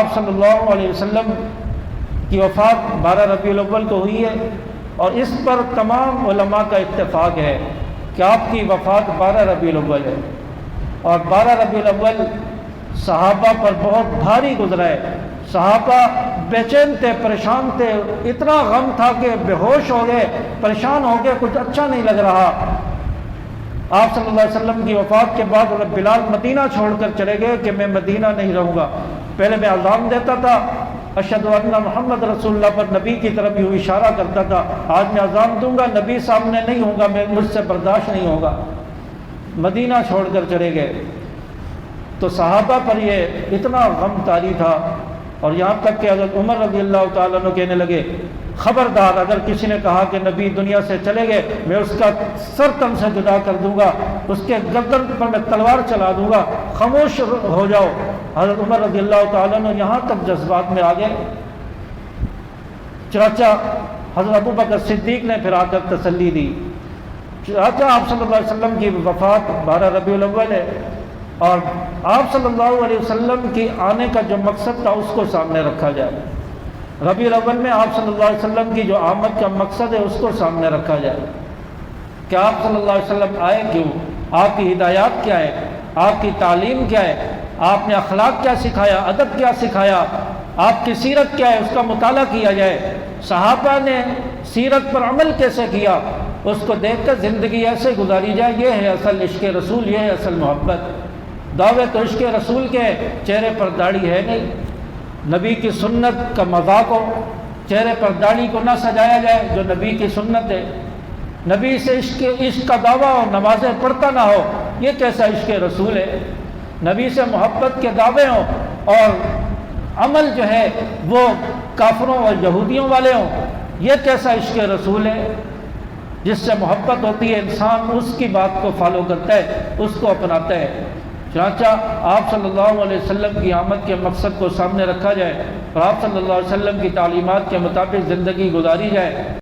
آپ صلی اللہ علیہ وسلم کی وفات 12 ربیع الاول کو ہوئی ہے، اور اس پر تمام علماء کا اتفاق ہے کہ آپ کی وفات 12 ربیع الاول ہے، اور 12 ربیع الاول صحابہ پر بہت بھاری گزرا ہے۔ صحابہ بے چین تھے، پریشان تھے، اتنا غم تھا کہ بے ہوش ہو گئے، پریشان ہو گئے، کچھ اچھا نہیں لگ رہا۔ آپ صلی اللہ علیہ وسلم کی وفات کے بعد بلال مدینہ چھوڑ کر چلے گئے کہ میں مدینہ نہیں رہوں گا، پہلے میں اذان دیتا تھا اشہد ان محمد رسول اللہ پر، نبی کی طرف یوں اشارہ کرتا تھا، آج میں اذان دوں گا، نبی سامنے نہیں ہوں گا، مجھ سے برداشت نہیں ہوگا، مدینہ چھوڑ کر چلے گئے۔ تو صحابہ پر یہ اتنا غم طاری تھا، اور یہاں تک کہ حضرت عمر رضی اللہ تعالیٰ عنہ کہنے لگے خبردار اگر کسی نے کہا کہ نبی دنیا سے چلے گئے میں اس کا سر تن سے جدا کر دوں گا، اس کے گردن پر میں تلوار چلا دوں گا، خاموش ہو جاؤ۔ حضرت عمر رضی اللہ تعالیٰ عنہ یہاں تک جذبات میں آ گئے۔ چاچا حضرت ابو بکر صدیق نے پھر آ کر تسلی دی، چاچا آپ صلی اللہ علیہ وسلم کی وفات 12 ربیع الاول ہے، اور آپ صلی اللہ علیہ وسلم کی آنے کا جو مقصد تھا اس کو سامنے رکھا جائے، ربیع الاول میں آپ صلی اللہ علیہ وسلم کی جو آمد کا مقصد ہے اس کو سامنے رکھا جائے کہ آپ صلی اللہ علیہ وسلم آئے کیوں، آپ کی ہدایات کیا ہے، آپ کی تعلیم کیا ہے، آپ نے اخلاق کیا سکھایا، ادب کیا سکھایا، آپ کی سیرت کیا ہے، اس کا مطالعہ کیا جائے، صحابہ نے سیرت پر عمل کیسے کیا اس کو دیکھ کر زندگی ایسے گزاری جائے۔ یہ ہے اصل عشق رسول، یہ ہے اصل محبت۔ دعوے تو عشق رسول کے، چہرے پر داڑھی ہے نہیں، نبی کی سنت کا مذاق ہو، چہرے پر داڑھی کو نہ سجایا جائے جو نبی کی سنت ہے، نبی سے عشق کا دعویٰ ہو، نمازیں پڑھتا نہ ہو، یہ کیسا عشق رسول ہے؟ نبی سے محبت کے دعوے ہوں اور عمل جو ہے وہ کافروں اور یہودیوں والے ہوں، یہ کیسا عشق رسول ہے؟ جس سے محبت ہوتی ہے انسان اس کی بات کو فالو کرتا ہے، اس کو اپناتا ہے۔ چنانچہ آپ صلی اللہ علیہ وسلم کی آمد کے مقصد کو سامنے رکھا جائے اور آپ صلی اللہ علیہ وسلم کی تعلیمات کے مطابق زندگی گزاری جائے۔